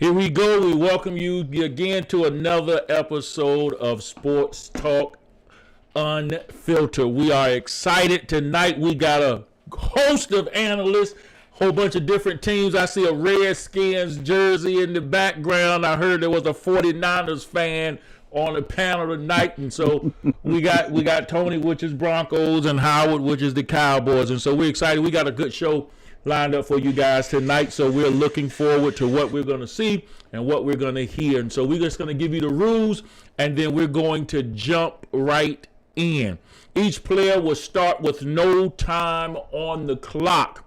Here we go. We welcome you again to another episode of Sports Talk Unfiltered. We are excited tonight. We got a host of analysts, whole bunch of different teams. I see a Redskins jersey in the background. I heard there was a 49ers fan on the panel tonight, and so we got Tony, which is Broncos, and Howard, which is the Cowboys, and so we're excited. We got a good show lined up for you guys tonight, so we're looking forward to what we're going to see and what we're going to hear. And so we're just going to give you the rules, and then we're going to jump right in. Each player will start with no time on the clock.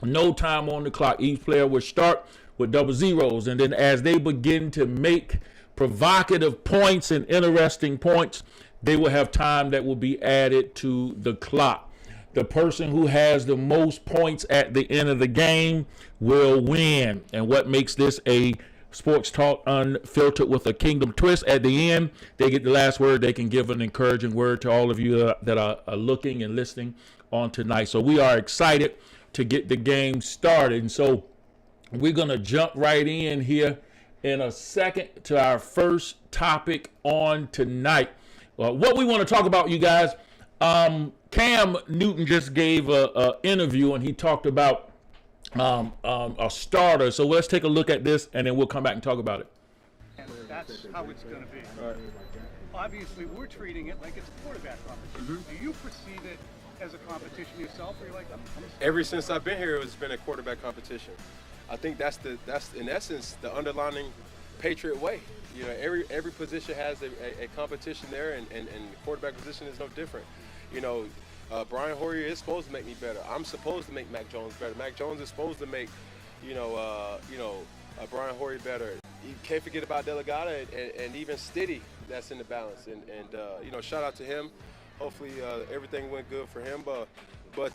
No time on the clock. Each player will start with double zeros, and then as they begin to make provocative points and interesting points, they will have time that will be added to the clock. The person who has the most points at the end of the game will win. And what makes this a Sports Talk Unfiltered with a Kingdom twist, at the end, they get the last word. They can give an encouraging word to all of you that are looking and listening on tonight. So we are excited to get the game started. And so we're going to jump right in here in a second to our first topic on tonight. What we want to talk about, you guys, Cam Newton just gave a interview, and he talked about a starter. So let's take a look at this, and then we'll come back and talk about it. And that's how it's going to be. Right. Obviously, we're treating it like it's a quarterback competition. Mm-hmm. Do you perceive it as a competition yourself, or you're like, Ever since I've been here, it's been a quarterback competition. I think that's in essence the underlying Patriot way. You know, every position has a competition there, and the quarterback position is no different. You know, Brian Hoyer is supposed to make me better. I'm supposed to make Mac Jones better. Mac Jones is supposed to make, Brian Hoyer better. You can't forget about Delegata and even Stiddy that's in the balance. And shout out to him. Hopefully everything went good for him. But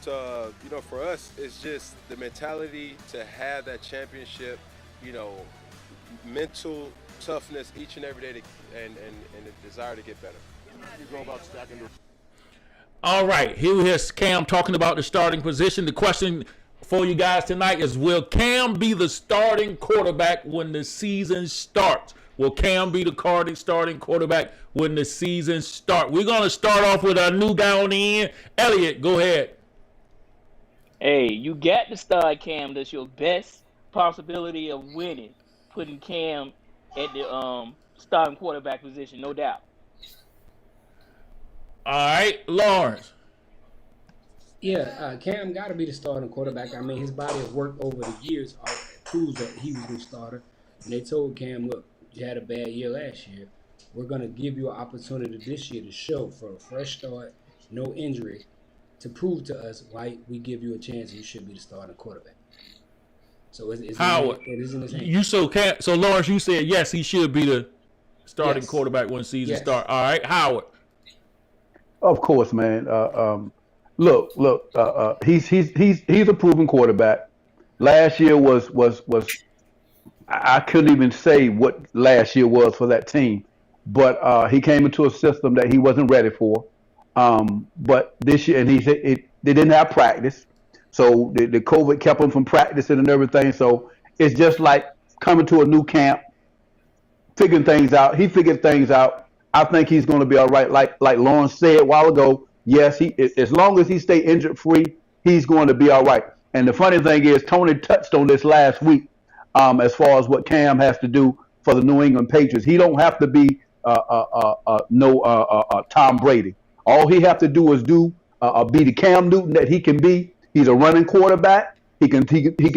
for us, it's just the mentality to have that championship, mental toughness each and every day and the desire to get better. You go about stacking. All right, here's Cam talking about the starting position. The question for you guys tonight is, will Cam be the starting quarterback when the season starts? Will Cam be the starting quarterback when the season starts? We're going to start off with our new guy on the end. Elliot, go ahead. Hey, you got to start Cam. That's your best possibility of winning, putting Cam at the starting quarterback position, no doubt. All right, Lawrence. Yeah, Cam got to be the starting quarterback. I mean, his body of work over the years proves that he was the starter. And they told Cam, look, you had a bad year last year. We're going to give you an opportunity this year to show for a fresh start, no injury, to prove to us why we give you a chance you should be the starting quarterback. So it's Howard, it is in his hands. So Lawrence, you said yes, he should be the starting quarterback when season starts. All right, Howard. Of course, man. Look. He's a proven quarterback. Last year was I couldn't even say what last year was for that team, but he came into a system that he wasn't ready for. But this year, and they didn't have practice, so the COVID kept him from practicing and everything. So it's just like coming to a new camp, figuring things out. He figured things out. I think he's going to be all right. Like Lawrence said a while ago, yes, as long as he stay injured free, he's going to be all right. And the funny thing is, Tony touched on this last week as far as what Cam has to do for the New England Patriots. He don't have to be Tom Brady. All he have to do is be the Cam Newton that he can be. He's a running quarterback. He can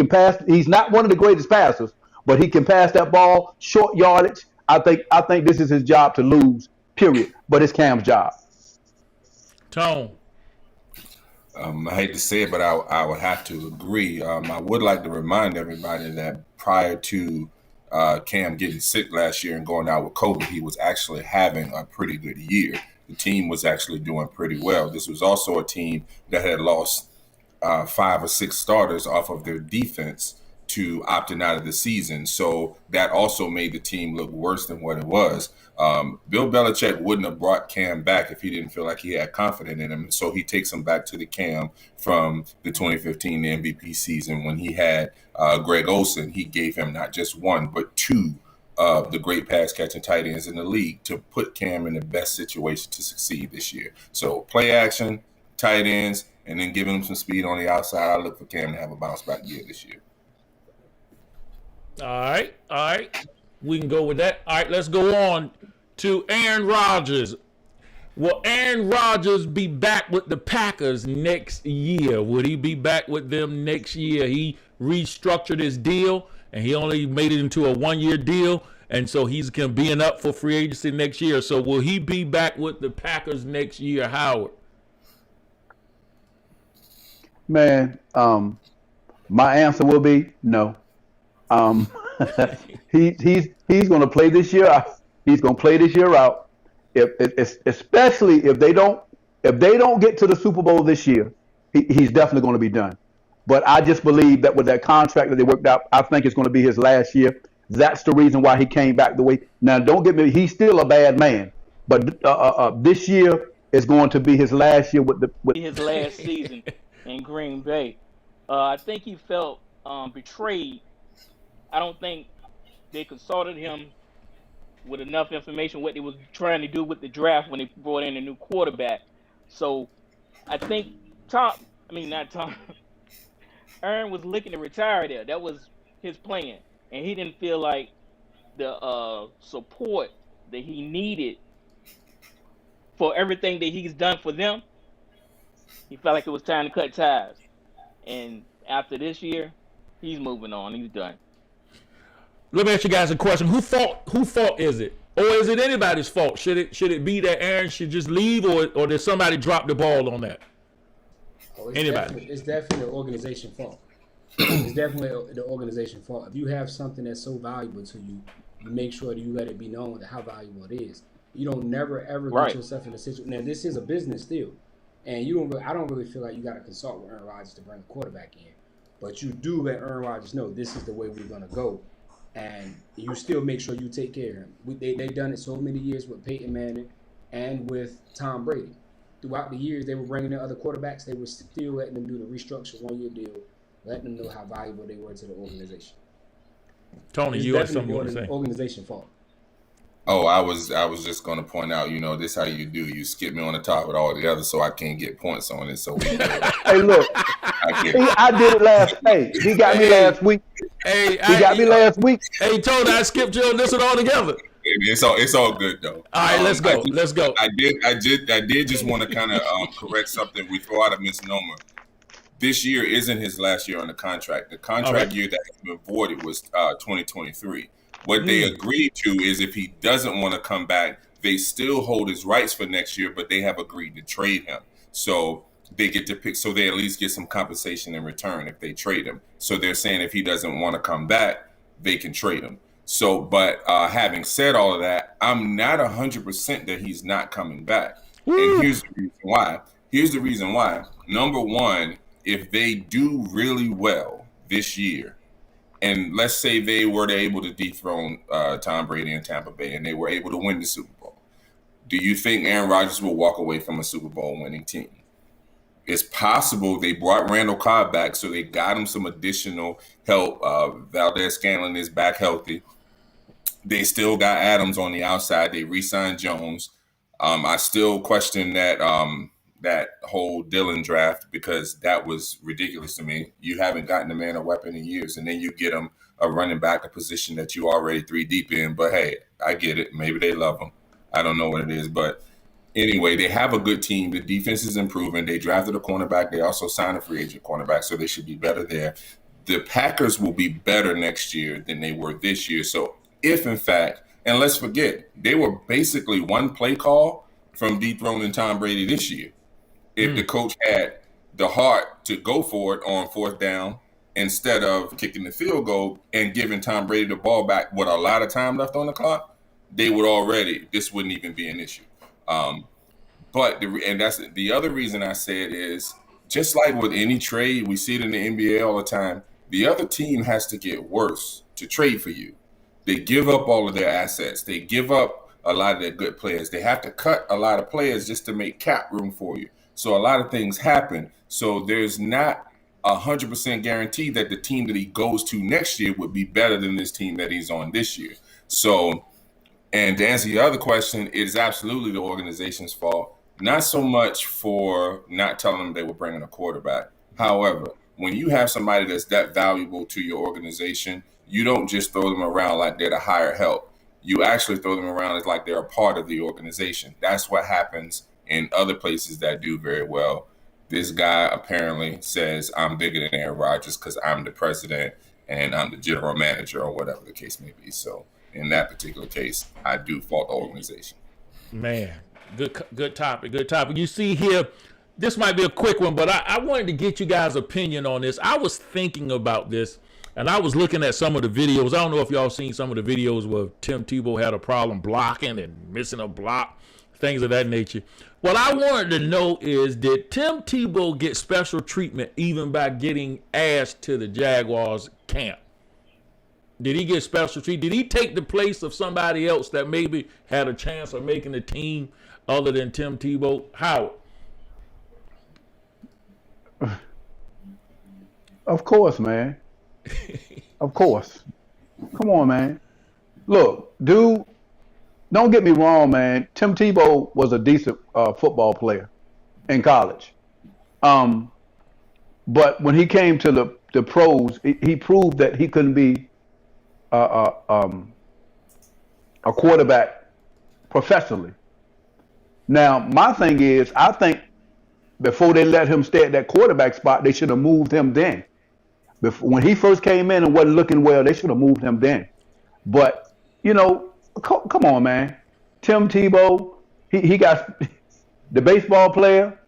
pass. He's not one of the greatest passers, but he can pass that ball short yardage. I think this is his job to lose, period. But it's Cam's job. Tone. I hate to say it, but I would have to agree. I would like to remind everybody that prior to Cam getting sick last year and going out with COVID, he was actually having a pretty good year. The team was actually doing pretty well. This was also a team that had lost 5 or 6 starters off of their defense to opting out of the season. So that also made the team look worse than what it was. Bill Belichick wouldn't have brought Cam back if he didn't feel like he had confidence in him. So he takes him back to the Cam from the 2015 MVP season when he had Greg Olsen. He gave him not just one, but two of the great pass catching tight ends in the league to put Cam in the best situation to succeed this year. So play action, tight ends, and then giving him some speed on the outside. I look for Cam to have a bounce back year this year. All right. We can go with that. All right, let's go on to Aaron Rodgers. Will Aaron Rodgers be back with the Packers next year? Would he be back with them next year? He restructured his deal, and he only made it into a one-year deal, and so he's going to be up for free agency next year. So will he be back with the Packers next year, Howard? Man, my answer will be no. He's going to play this year out. He's going to play this year out. Especially if they don't get to the Super Bowl this year, he's definitely going to be done. But I just believe that with that contract that they worked out, I think it's going to be his last year. That's the reason why he came back the way. Now, don't get me. He's still a bad man, but this year is going to be his last year with his last season in Green Bay. I think he felt betrayed. I don't think they consulted him with enough information what they was trying to do with the draft when they brought in a new quarterback. So I think Aaron was looking to retire there. That was his plan. And he didn't feel like the support that he needed for everything that he's done for them. He felt like it was time to cut ties. And after this year, he's moving on. He's done. Let me ask you guys a question. Whose fault is it? Or is it anybody's fault? Should it be that Aaron should just leave, or did somebody drop the ball on that? Anybody? It's definitely the organization fault. It's definitely the organization fault. If you have something that's so valuable to you, you make sure that you let it be known that how valuable it is. You don't never ever get yourself in a situation. Now this is a business still, and I don't really feel like you got to consult with Aaron Rodgers to bring a quarterback in, but you do let Aaron Rodgers know this is the way we're gonna go. And you still make sure you take care of him. They've done it so many years with Peyton Manning and with Tom Brady. Throughout the years, they were bringing in other quarterbacks. They were still letting them do the restructured one-year deal, letting them know how valuable they were to the organization. Tony, you had something you want to say? Organization fault. Oh, I was just going to point out, this how you do. You skip me on the top with all the others, so I can't get points on it. So hey, look, I did it last. Hey, he got me last week. He got me last week. Hey, Tony, I skipped you on this one altogether. It's all good though. All right, let's go. Let's go. I did just want to kind of correct something. We throw out a misnomer. This year isn't his last year on the contract. The contract year that has been voided was 2023. What they agreed to is if he doesn't want to come back, they still hold his rights for next year, but they have agreed to trade him. So they get to pick, so they at least get some compensation in return if they trade him. So they're saying if he doesn't want to come back, they can trade him. So, but having said all of that, I'm not 100% that he's not coming back. And here's the reason why. Here's the reason why. Number one, if they do really well this year, and let's say they were able to dethrone Tom Brady in Tampa Bay and they were able to win the Super Bowl, do you think Aaron Rodgers will walk away from a Super Bowl winning team? It's possible. They brought Randall Cobb back, so they got him some additional help. Valdez-Scantling is back healthy. They still got Adams on the outside. They re-signed Jones. I still question that whole Dillon draft because that was ridiculous to me. You haven't gotten a man a weapon in years, and then you get him a running back, a position that you already 3 deep in. But hey, I get it. Maybe they love him. I don't know what it is, but anyway, they have a good team. The defense is improving. They drafted a cornerback. They also signed a free agent cornerback, so they should be better there. The Packers will be better next year than they were this year. So if, in fact, and let's forget, they were basically one play call from dethroning Tom Brady this year. If the coach had the heart to go for it on 4th down instead of kicking the field goal and giving Tom Brady the ball back with a lot of time left on the clock, they would already, this wouldn't even be an issue. But that's the other reason I said is just like with any trade, we see it in the NBA all the time. the other team has to get worse to trade for you. They give up all of their assets. They give up a lot of their good players. They have to cut a lot of players just to make cap room for you. So a lot of things happen. So there's not 100% guarantee that the team that he goes to next year would be better than this team that he's on this year. So, and to answer your other question, it is absolutely the organization's fault. Not so much for not telling them they were bringing a quarterback. However, when you have somebody that's that valuable to your organization, you don't just throw them around like they're the hired help. You actually throw them around as like they're a part of the organization. That's what happens in other places that do very well. This guy apparently says, I'm bigger than Aaron Rodgers because I'm the president and I'm the general manager or whatever the case may be. So in that particular case, I do fault the organization. Man, good topic. You see here, this might be a quick one, but I wanted to get you guys' opinion on this. I was thinking about this, and I was looking at some of the videos. I don't know if y'all seen some of the videos where Tim Tebow had a problem blocking and missing a block, things of that nature. What I wanted to know is, did Tim Tebow get special treatment even by getting asked to the Jaguars camp? Did he get special treatment? Did he take the place of somebody else that maybe had a chance of making the team other than Tim Tebow? Howard? Of course, man. Of course. Come on, man. Look, dude, don't get me wrong, man. Tim Tebow was a decent football player in college. But when he came to the pros, he proved that he couldn't be a quarterback professionally. Now, my thing is, I think before they let him stay at that quarterback spot, they should have moved him then. When he first came in and wasn't looking well, they should have moved him then. But, you know, come on, man. Tim Tebow, he got the baseball player,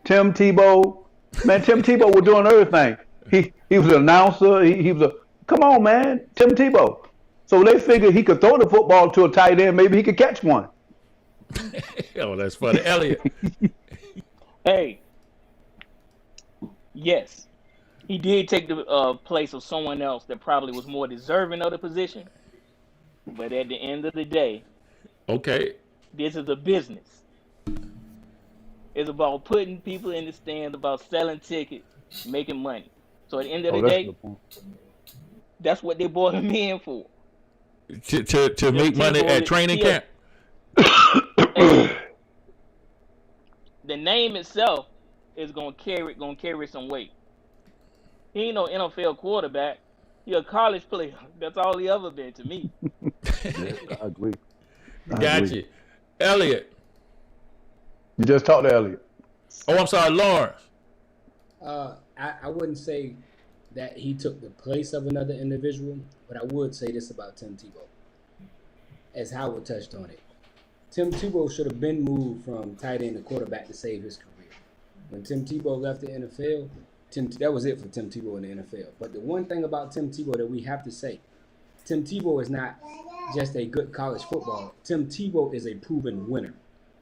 Tim Tebow. Man, Tim Tebow was doing everything. He was an announcer. He was come on, man, Tim Tebow. So they figured he could throw the football to a tight end. Maybe he could catch one. Oh, that's funny. Elliot. Hey, yes, he did take the place of someone else that probably was more deserving of the position. But at the end of the day, okay, this is a business. It's about putting people in the stands, about selling tickets, making money. So at the end of the day, that's what they brought him in for. To make money at training camp. The name itself is gonna carry some weight. He ain't no NFL quarterback. He a college player. That's all he ever been to me. Yeah, I agree. Gotcha. Elliot. You just talked to Elliot. Oh, I'm sorry, Lawrence. I wouldn't say that he took the place of another individual, but I would say this about Tim Tebow. As Howard touched on it, Tim Tebow should have been moved from tight end to quarterback to save his career. When Tim Tebow left the NFL, that was it for Tim Tebow in the NFL. But the one thing about Tim Tebow that we have to say, Tim Tebow is not just a good college footballer. Tim Tebow is a proven winner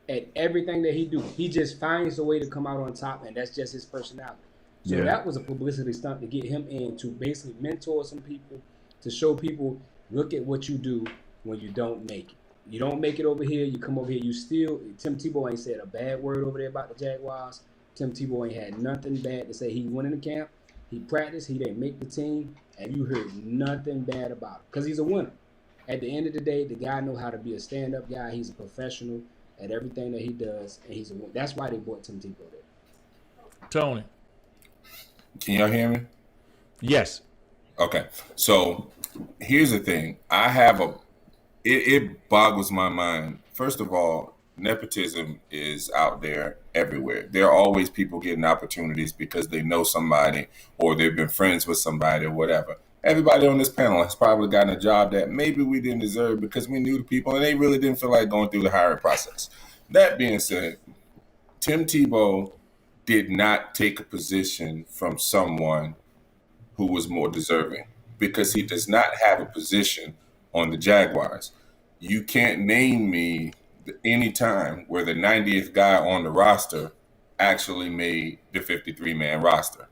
at everything that he do. He just finds a way to come out on top, and that's just his personality. So that was a publicity stunt to get him in to basically mentor some people, to show people, look at what you do when you don't make it. You don't make it over here, you come over here, Tim Tebow ain't said a bad word over there about the Jaguars. Tim Tebow ain't had nothing bad to say. He went in the camp, he practiced, he didn't make the team, and you heard nothing bad about him because he's a winner. At the end of the day, the guy know how to be a stand-up guy. He's a professional at everything that he does, and he's a winner. That's why they brought Tim Tebow there. Tony. Can y'all hear me? Yes. Okay. So here's the thing. It boggles my mind. First of all, nepotism is out there everywhere. There are always people getting opportunities because they know somebody or they've been friends with somebody or whatever. Everybody on this panel has probably gotten a job that maybe we didn't deserve because we knew the people and they really didn't feel like going through the hiring process. That being said, Tim Tebow did not take a position from someone who was more deserving because he does not have a position on the Jaguars. You can't name me any time where the 90th guy on the roster actually made the 53-man roster.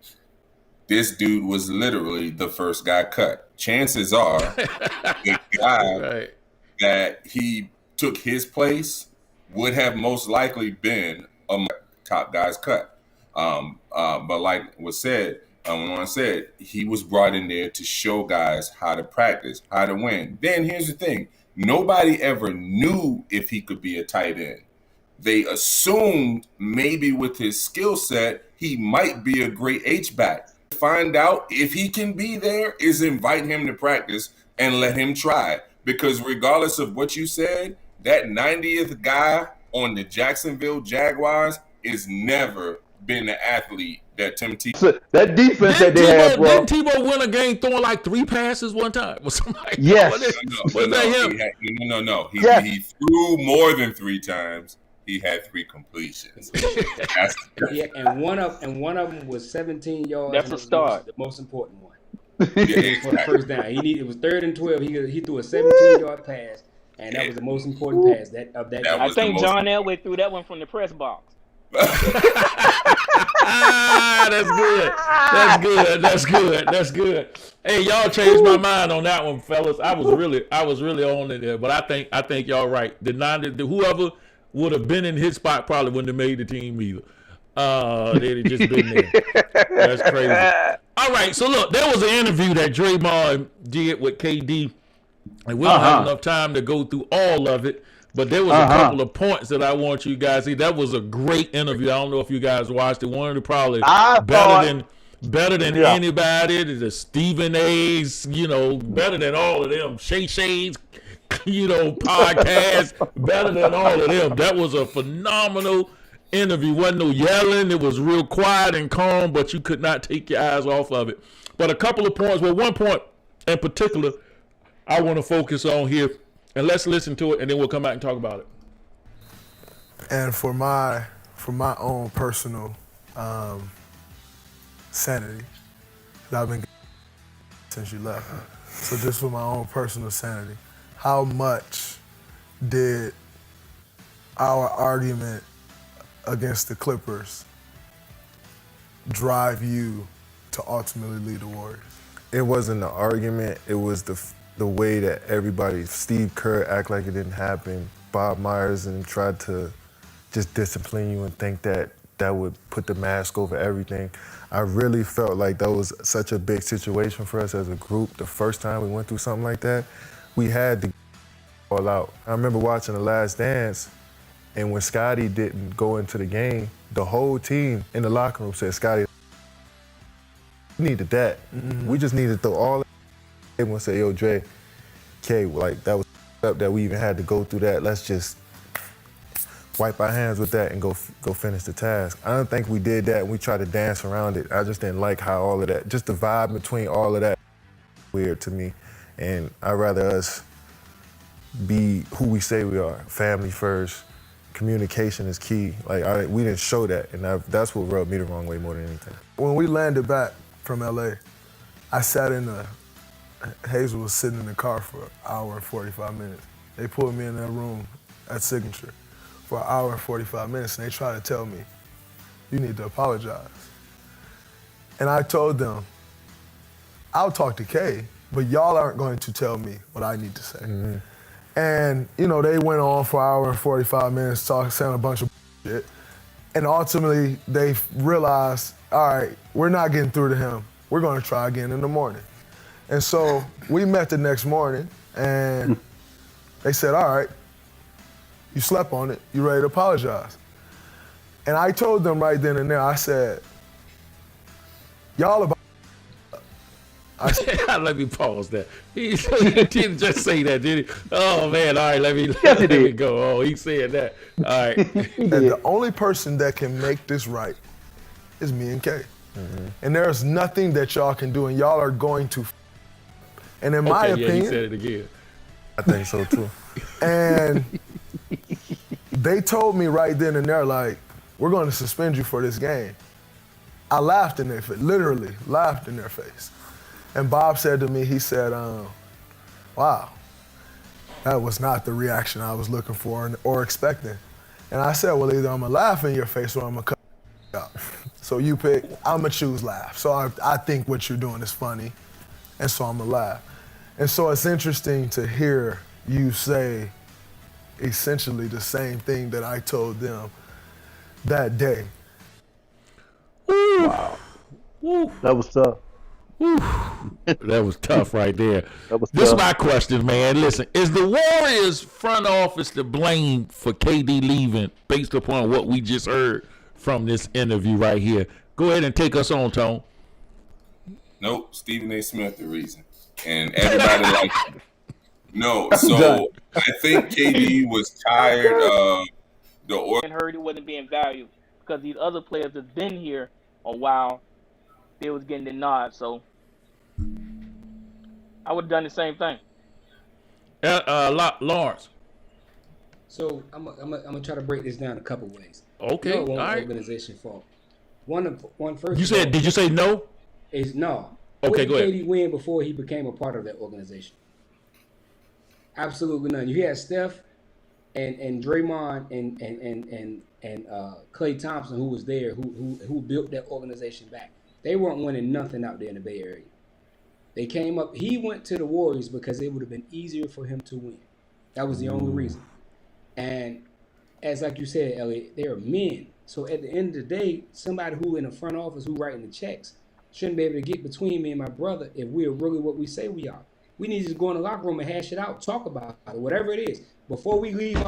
this dude was literally the first guy cut. Chances are the guy Right. that he took his place would have most likely been a top guy's cut. But like was said, when I said, he was brought in there to show guys how to practice, how to win. Then here's the thing. Nobody ever knew if he could be a tight end. They assumed maybe with his skill set, he might be a great H-back. Find out if he can be there is invite him to practice and let him try. Because regardless of what you said, that 90th guy on the Jacksonville Jaguars is never been the athlete that Tim Tebow. So that defense that they have, bro. Didn't Tebow win a game throwing like 3 passes one time? Was somebody? Yes. Was that him? No. Yes. He threw more than 3 times. He had 3 completions. Yeah, and one of them was 17 yards. That's a start. The most important one. Yeah, For the first down. It was 3rd and 12. He threw a 17-yard pass, and that was the most important pass of that game. I think John Elway threw that one from the press box. That's good. Hey, y'all changed my mind on that one, fellas. I was really on it there, but I think y'all right. Whoever would have been in his spot probably wouldn't have made the team either. They'd have just been there. That's crazy. All right, so look, there was an interview that Draymond did with KD, and we don't have enough time to go through all of it, but there was a couple of points that I want you guys to see. That was a great interview. I don't know if you guys watched it. One of the probably better than anybody. The Stephen A's, better than all of them. Shay Shay's, podcast, better than all of them. That was a phenomenal interview. Wasn't no yelling. It was real quiet and calm, but you could not take your eyes off of it. But a couple of points. Well, one point in particular I want to focus on here, and let's listen to it, and then we'll come back and talk about it. And for my own personal sanity, that I've been since you left. So just for my own personal sanity, how much did our argument against the Clippers drive you to ultimately lead the Warriors? It wasn't an argument. It was the way that everybody, Steve Kerr, act like it didn't happen. Bob Myers and tried to just discipline you and think that would put the mask over everything. I really felt like that was such a big situation for us as a group. The first time we went through something like that, we had to all out. I remember watching The Last Dance, and when Scotty didn't go into the game, the whole team in the locker room said, Scotty, we needed that. Mm-hmm. We just needed to all everyone say, yo, Dre, K, like that was up that we even had to go through that. Let's just wipe our hands with that and go finish the task. I don't think we did that, and we tried to dance around it. I just didn't like how all of that, just the vibe between all of that, weird to me. And I'd rather us be who we say we are, family first. Communication is key. Like we didn't show that, and that's what rubbed me the wrong way more than anything. When we landed back from LA, I sat Hazel was sitting in the car for an hour and 45 minutes. They pulled me in that room at Signature for an hour and 45 minutes, and they tried to tell me, you need to apologize. And I told them, I'll talk to Kay, but y'all aren't going to tell me what I need to say. Mm-hmm. And, they went on for an hour and 45 minutes saying a bunch of shit. And ultimately, they realized, all right, we're not getting through to him. We're going to try again in the morning. And so we met the next morning, and they said, all right, you slept on it. You ready to apologize? And I told them right then and there, I said, y'all about let me pause that. He didn't just say that, did he? Oh, man, all right, let me go. Oh, he said that. All right. And the only person that can make this right is me and Kay. Mm-hmm. And there's nothing that y'all can do, and y'all are going to. And in my opinion, he said it again. I think so too. And they told me right then and there, like, we're going to suspend you for this game. I laughed in their face, literally laughed in their face. And Bob said to me, he said, wow, that was not the reaction I was looking for or expecting. And I said, well, either I'm going to laugh in your face or I'm going to cut you out. So you pick, I'm going to choose laugh. So I think what you're doing is funny, and so I'm going to laugh. And so it's interesting to hear you say essentially the same thing that I told them that day. Wow. That was tough. That was tough right there. This is tough. my question, man. Listen, is the Warriors front office to blame for KD leaving based upon what we just heard from this interview right here? Go ahead and take us on, Tone. Nope, Stephen A. Smith the reason. And everybody like no. So I think KD was tired of the And heard it wasn't being valued because these other players have been here a while. They was getting the nod, so I would have done the same thing. Lawrence. So I'm gonna try to break this down a couple ways. Okay, No, it won't all right. organization fault. One first. You said? Did you say no? Is no. Okay, What go did ahead. KD win before he became a part of that organization? Absolutely none. You had Steph and Draymond and Klay Thompson, who was there, who built that organization back. They weren't winning nothing out there in the Bay Area. They came up. He went to the Warriors because it would have been easier for him to win. That was the only reason. And as like you said, Elliot, they are men. So at the end of the day, somebody who in the front office who writing the checks shouldn't be able to get between me and my brother if we are really what we say we are. We need to just go in the locker room and hash it out, talk about it, whatever it is. Before we get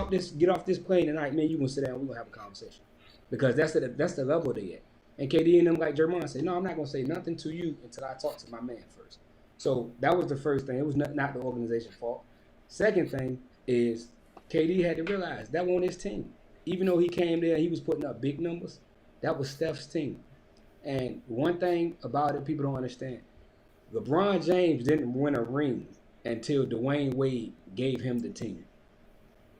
off this plane tonight, man, you gonna sit down and we gonna have a conversation. Because that's the level they at. And KD and them, like Draymond said, no, I'm not gonna say nothing to you until I talk to my man first. So that was the first thing. It was not the organization's fault. Second thing is KD had to realize that wasn't his team. Even though he came there, he was putting up big numbers. That was Steph's team. And one thing about it, people don't understand. LeBron James didn't win a ring until Dwayne Wade gave him the team.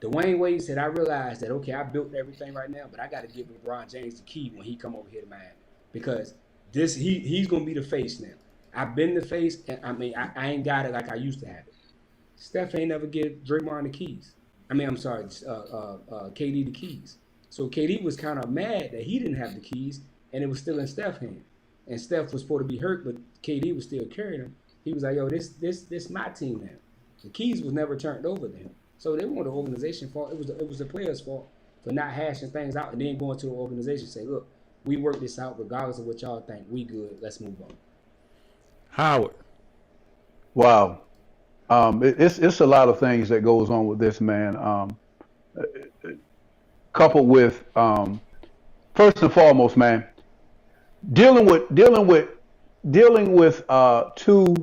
Dwayne Wade said, I realized that, okay, I built everything right now, but I got to give LeBron James the key when he come over here to Miami. Because he's going to be the face now. I've been the face, and I ain't got it like I used to have it. Steph ain't never give Draymond the keys. KD the keys. So KD was kind of mad that he didn't have the keys, and it was still in Steph's hand. And Steph was supposed to be hurt, but KD was still carrying him. He was like, yo, this my team now. The keys was never turned over to him. So they weren't the organization fault. It was the players' fault for not hashing things out and then going to the organization and say, look, we worked this out regardless of what y'all think. We good. Let's move on. Howard. Wow. It's a lot of things that goes on with this, man. Coupled with first and foremost, man, dealing with two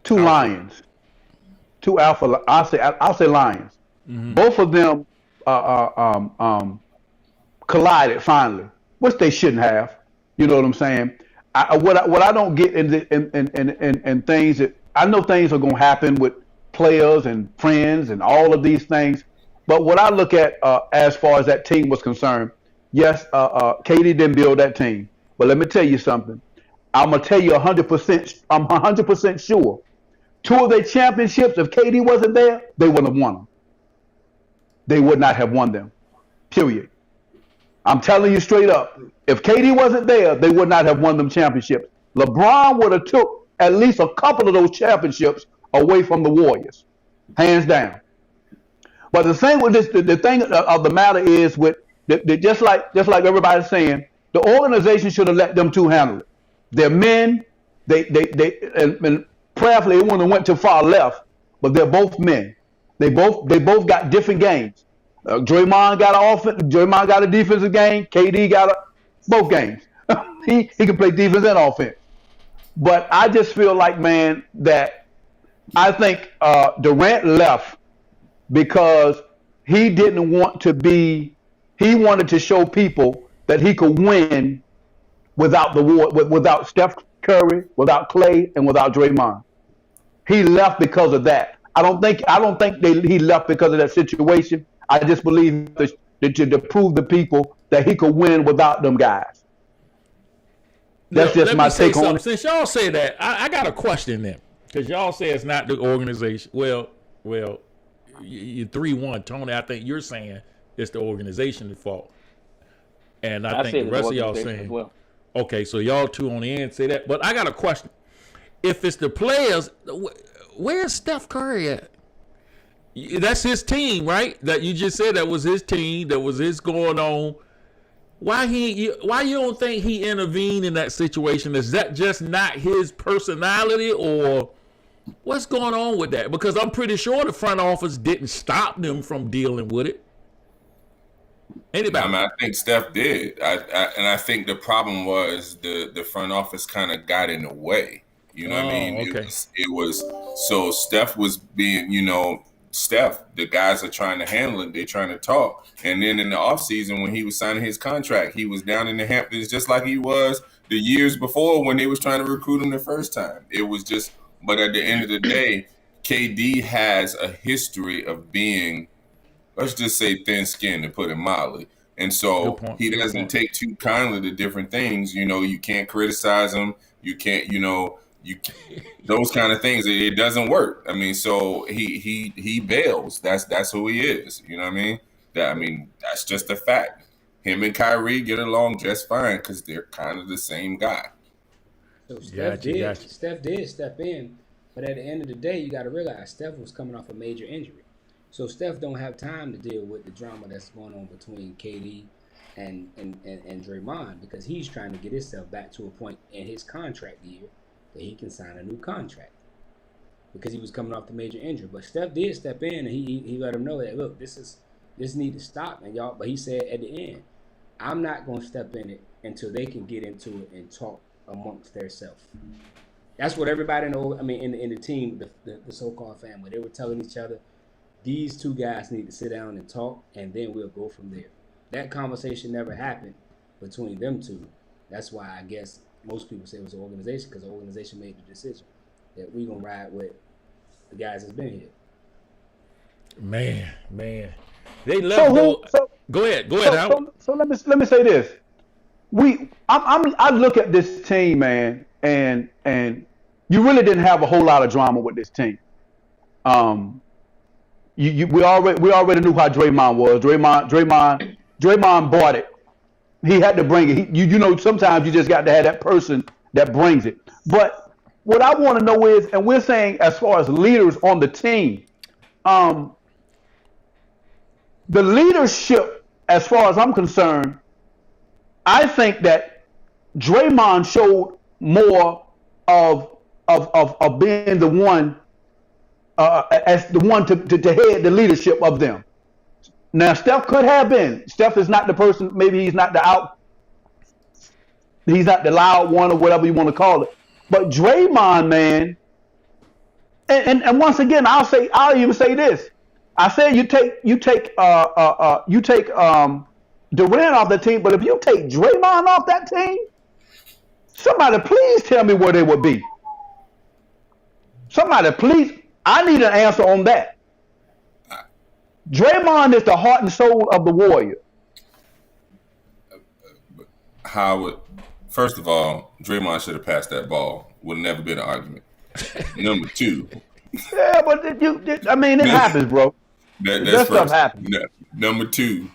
lions, two alpha. I'll say lions. Mm-hmm. Both of them collided finally, which they shouldn't have. You know what I'm saying? What I don't get in things that I know things are going to happen with players and friends and all of these things, but what I look at as far as that team was concerned, yes, KD didn't build that team, but let me tell you something. I'm gonna tell you 100%. I'm 100% sure. Two of their championships, if KD wasn't there, they wouldn't have won them. They would not have won them. Period. I'm telling you straight up. If KD wasn't there, they would not have won them championships. LeBron would have took at least a couple of those championships away from the Warriors, hands down. But the thing with this, the thing of the matter is with just like everybody's saying, the organization should have let them two handle it. They're men. And prayerfully it wouldn't have went too far left, but they're both men. They both got different games. Draymond got a defensive game. KD got both games. he can play defense and offense. But I just feel like, man, that I think Durant left because he didn't want to be. He wanted to show people that he could win without without Steph Curry, without Klay, and without Draymond. He left because of that. I don't think he left because of that situation. I just believe that to prove the people that he could win without them guys. That's just my take on it. Since y'all say that, I got a question then, because y'all say it's not the organization. Well, you 3-1, Tony. I think you're saying it's the organization's fault. And I I think said the the rest of y'all organization as saying, well. okay, so y'all two on the end say that. But I got a question. If it's the players, where's Steph Curry at? That's his team, right? That you just said that was his team, that was his going on. Why you don't think he intervened in that situation? Is that just not his personality, or what's going on with that? Because I'm pretty sure the front office didn't stop them from dealing with it. Anybody? I mean, I think Steph did. I think the problem was the front office kind of got in the way. You know what I mean? Okay. It was so Steph was being, Steph, the guys are trying to handle it. They're trying to talk. And then in the offseason, when he was signing his contract, he was down in the Hamptons just like he was the years before when they was trying to recruit him the first time. It was just, but at the end of the day, KD has a history of being, let's just say, thin-skinned, to put it mildly. And so he doesn't take too kindly to different things. You can't criticize him. You can't, those kind of things. It doesn't work. I mean, so he bails. That's who he is. You know what I mean? That's just a fact. Him and Kyrie get along just fine because they're kind of the same guy. So Steph did step in, but at the end of the day, you got to realize Steph was coming off a major injury. So Steph don't have time to deal with the drama that's going on between KD and Draymond, because he's trying to get himself back to a point in his contract year that he can sign a new contract, because he was coming off the major injury. But Steph did step in, and he let him know that, look, this need to stop, and y'all. But he said at the end, I'm not going to step in it until they can get into it and talk amongst themselves. That's what everybody knows. I mean, in the team, the so-called family, they were telling each other, these two guys need to sit down and talk, and then we'll go from there. That conversation never happened between them two. That's why I guess most people say it was the organization, because the organization made the decision that we're going to ride with the guys that's been here. Man. They left. Go ahead, Howard. So let me say this. I look at this team, man, and you really didn't have a whole lot of drama with this team. We already knew how Draymond was. Draymond bought it. He had to bring it. Sometimes you just got to have that person that brings it. But what I want to know is, and we're saying as far as leaders on the team, the leadership, as far as I'm concerned, I think that Draymond showed more of being the one as the one to head the leadership of them. Now, Steph could have been. Steph is not the person. Maybe he's not he's not the loud one, or whatever you want to call it. But Draymond, man, and once again, I'll even say this. I said you take Durant off the team, but if you take Draymond off that team, somebody please tell me where they would be. Somebody please. I need an answer on that. Draymond is the heart and soul of the Warrior. Howard, first of all, Draymond should have passed that ball. Would have never been an argument. Number two. Yeah, but it happens, bro. That stuff happens. Number two,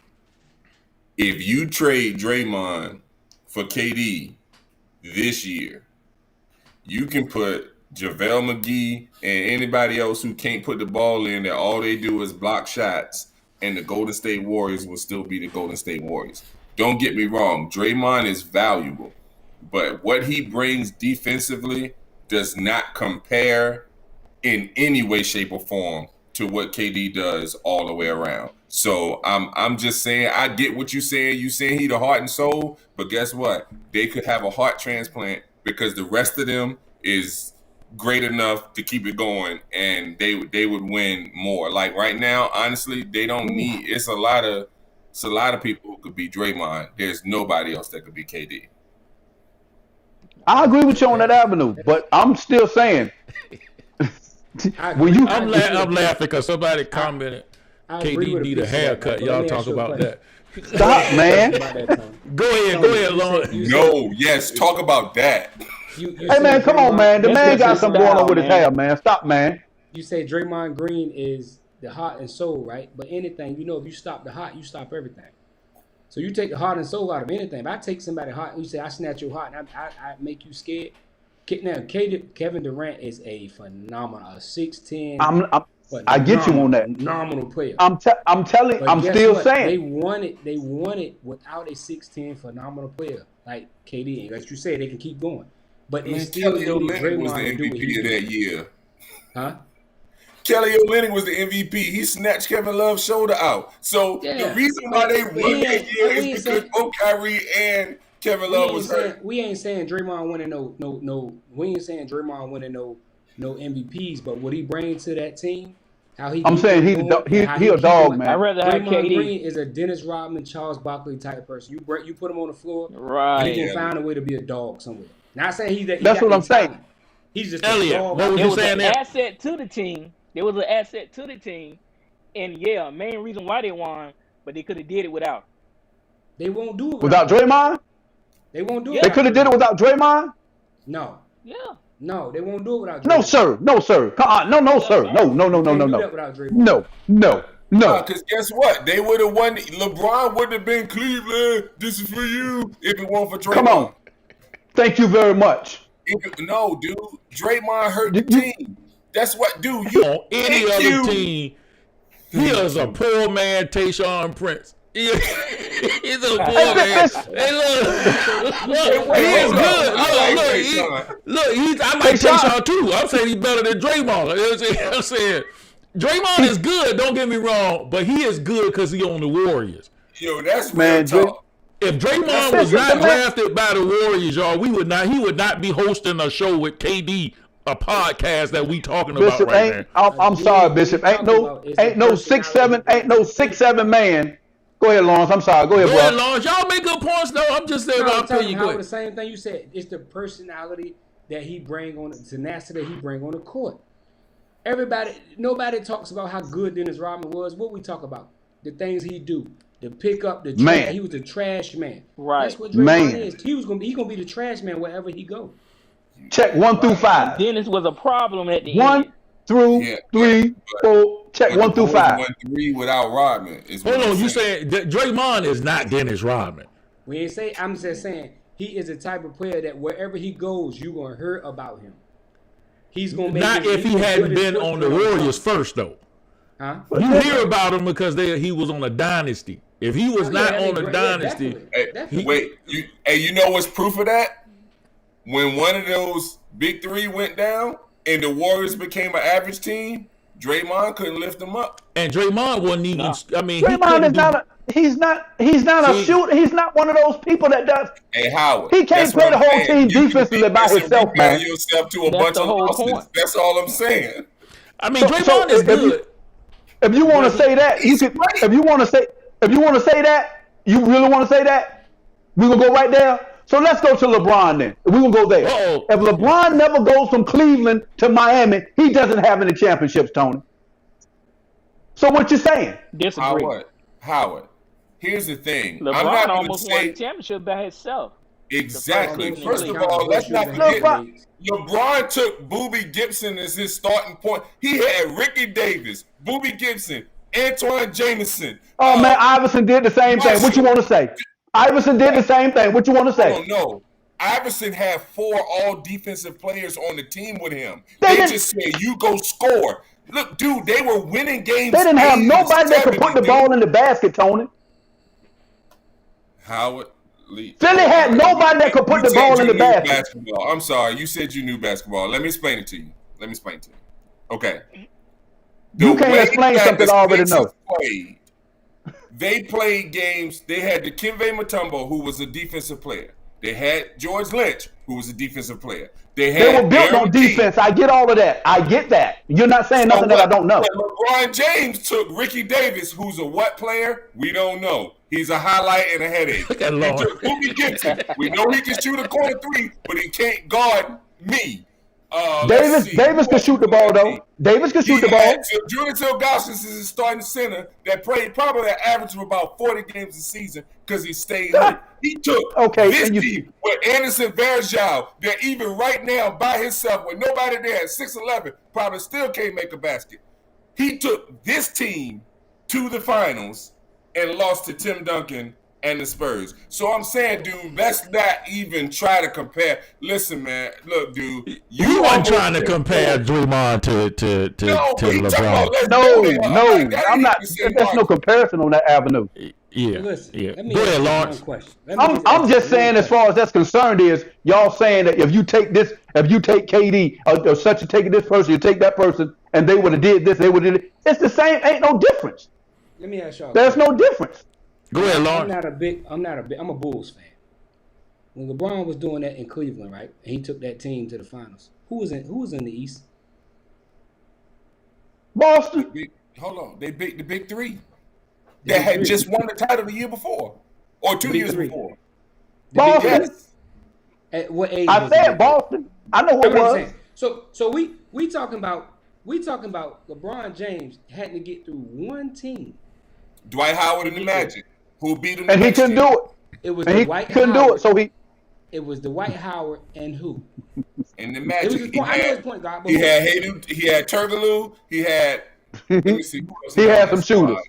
if you trade Draymond for KD this year, you can put JaVale McGee and anybody else who can't put the ball in, that all they do is block shots, and the Golden State Warriors will still be the Golden State Warriors. Don't get me wrong, Draymond is valuable, but what he brings defensively does not compare in any way, shape, or form to what KD does all the way around. So I'm just saying, I get what you're saying. You saying he the heart and soul, but guess what? They could have a heart transplant, because the rest of them is great enough to keep it going, and they would win more. Like right now, honestly, they don't need. It's a lot of people who could be Draymond. There's nobody else that could be KD. I agree with you on that avenue, but I'm still saying. I'm laughing because somebody commented KD need a haircut. Y'all talk about that. Stop, man. Go ahead, Lauren. No, yes, talk about that. Hey, man, come on, man. The man got something going on with his hair, man. Stop, man. You say Draymond Green is the heart and soul, right? But anything, if you stop the heart, you stop everything. So you take the heart and soul out of anything. If I take somebody heart, you say I snatch your heart and I make you scared. Now, Kevin Durant is a phenomenal, 6'10". I get you on that. Phenomenal player. I'm telling. But I'm guess still what? saying They won it without a 6'10" phenomenal player like KD. Like you said, they can keep going. But they still Kelly need Olynyk was the Draymond to do what he MVP of do. that year. Huh? Kelly Olynyk was the MVP. He snatched Kevin Love's shoulder out. So the reason why they won that year is because both Kyrie and Kevin Love was hurt. We ain't saying Draymond winning no. We ain't saying Draymond winning no MVPs. But what he brings to that team, how he. I'm saying he a dog, man. I'd rather have Draymond KD. Green is a Dennis Rodman, Charles Barkley type of person. You put him on the floor, Right. he can find a way to be a dog somewhere. Not saying he's that. That's what I'm saying. He's just Elliot, a dog. what was It you was saying an there? asset to the team. There was an asset to the team, and yeah, main reason why they won, but they could have did it without. They won't do it Without Draymond, They won't do it. Yeah. they could have did it without Draymond. No, Yeah. no, they won't do it without Draymond. No, sir. No, sir. No, sir. No. They can't do that without Draymond. No. Because guess what? They would have won. LeBron wouldn't have been Cleveland. This is for you. If it weren't for Draymond. Come on. Thank you very much. No, dude. Draymond hurt the team. That's what, dude. You On any thank other you. team, he is a poor man, Tayshaun Prince. He's a poor man. Hey, look, he is good. I like Tayshaun too. I'm saying he's better than Draymond. You know what I'm saying? Draymond is good. Don't get me wrong, but he is good because he on the Warriors. Yo, that's Man, real talk. If Draymond was not drafted by the Warriors, y'all, he would not be hosting a show with KD, a podcast that we talking about Bishop right ain't. now. I'm sorry, Bishop. Ain't no 6'7" man. Go ahead, Lawrence. I'm sorry. Go ahead, Go ahead, bro. Lawrence. Y'all make good points, though. I'm just saying No, my I'm telling opinion. you, Go the ahead. same thing you said. It's the personality that he bring on, the tenacity that he bring on the court. Nobody talks about how good Dennis Rodman was. What we talk about? The things he do. The pick up, the trash. Man. He was the trash man. Right. That's what Draymond Man. is. He gonna be the trash man wherever he go. Check 1 through 5. Dennis was a problem at the 1 end. through Yeah, 3, 4. Check But 1 the through Bulls 5. won 3 without Rodman. Hold on. You saying that Draymond is not Dennis Rodman? We ain't say. I'm just saying he is the type of player that wherever he goes, you gonna hear about him. He's gonna make Not if he hadn't been on the Warriors first, though. Huh? You hear about him because he was on a dynasty. If he was not on a dynasty, definitely. Wait, you know what's proof of that? When one of those big three went down and the Warriors became an average team, Draymond couldn't lift them up. and Draymond wasn't even. I mean, Draymond is not a. He's not a shooter. He's not one of those people that does. Hey, Howard. He can't that's play what the I'm whole saying. team You can defensively be by missing himself, man. rebound yourself to a That's bunch the of whole losses. point. That's all I'm saying. I mean, Draymond is good. If you want to say that, you can. If you want to say that, you really want to say that, we gonna go right there. So let's go to LeBron then. We gonna go there. Uh-oh. If LeBron never goes from Cleveland to Miami, he doesn't have any championships, Tony. So what you saying? Disagree. Howard. Here's the thing. I'm LeBron not going to almost won say the championship by himself. exactly. first First of season. all, let's not forget. LeBron- LeBron took Boobie Gibson as his starting point. He had Ricky Davis, Boobie Gibson, Antoine Jameson. Oh man, Iverson did the same thing. What you want to say? Iverson did the same thing. What you want to I say? don't know. Iverson had 4 all-defensive players on the team with him. They They didn't- just said, you go score. Look, dude, they were winning games. They didn't have 80 nobody that could 70, put the dude. ball in the basket, Tony. Howard Lee. Philly had nobody that could put the You said ball in you the knew basket. basketball. I'm sorry. You said you knew basketball. Let me explain it to you. Okay. You The can't way explain that something the I already Sixers know. played, they played games. They had Dikembe Mutombo, who was a defensive player. They had George Lynch, who was a defensive player. They They were built on defense. I get all of that. I get that. You're not saying nothing that I don't know. But LeBron James took Ricky Davis, who's a what player? We don't know. He's a highlight and a headache. Look at He Lord. took Boobie Gibson. We know he can shoot a corner 3, but he can't guard me. Davis can shoot the ball though. Davis can shoot the ball. So Julius Ilgauskas is his starting center that played probably an average of about 40 games a season because he stayed hurt. He took this team with Anderson Varejao that even right now by himself with nobody there at 6'11", probably still can't make a basket. He took this team to the finals and lost to Tim Duncan and the Spurs. So I'm saying, dude, let's not even try to compare. Listen, man, look, dude, You weren't trying to compare Draymond to LeBron. No, I'm not. There's no comparison on that avenue. Yeah, Listen, yeah. let me Go ask ahead, you Lawrence. one question. Let me I'm ask just you saying, one as far as that's concerned, is y'all saying that if you take this, if you take KD or such, you take this person, you take that person, and they would have did this, they would have did it. It's the same. Ain't no difference. Let me ask y'all. There's no difference. Go ahead, I'm Lawrence. I'm a Bulls fan. When LeBron was doing that in Cleveland, right, and he took that team to the finals, who was in the East? Boston. Hold on, they beat the big three. They had just won the title the year before, or 2 years before. Boston. Yes. At what age? I said Boston. I know what it was. So we talking about LeBron James had to get through one team. Dwight Howard and the Magic, who beat him, and he couldn't do it. It was and Dwight he couldn't Howard. do it. So It was Dwight Howard and who? And the It was Magic. his point. I know his point guard. He had Hayden. He had Turgaloo. He had. Let me see. Who else he had some shooters.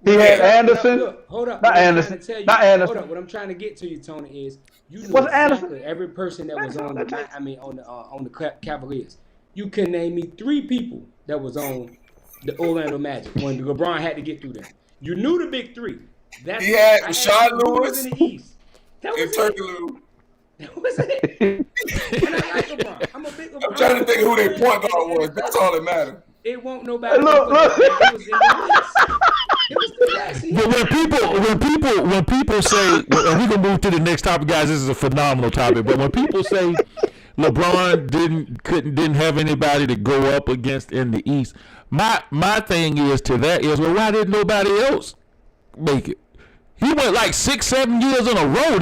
He had Anderson. Look, hold up. Not Anderson. Not Anderson. Hold up. What I'm trying to get to you, Tony, is you knew What's exactly Anderson? every person that was on the Cavaliers. You can name me 3 people that was on the Orlando Magic when LeBron had to get through them. You knew the big 3. He had Rashawn Lewis in the East. That was and Turgaloo. That was it. And I like LeBron. I'm a big LeBron. I'm trying to think of who their point guard was. That's all that matters. It won't nobody. Look. It was in the West. It was the West. But when people say, and we can move to the next topic, guys. This is a phenomenal topic. But when people say LeBron didn't have anybody to go up against in the East, my thing is to that is, well, why didn't nobody else make it? He went like 6-7 years in a row.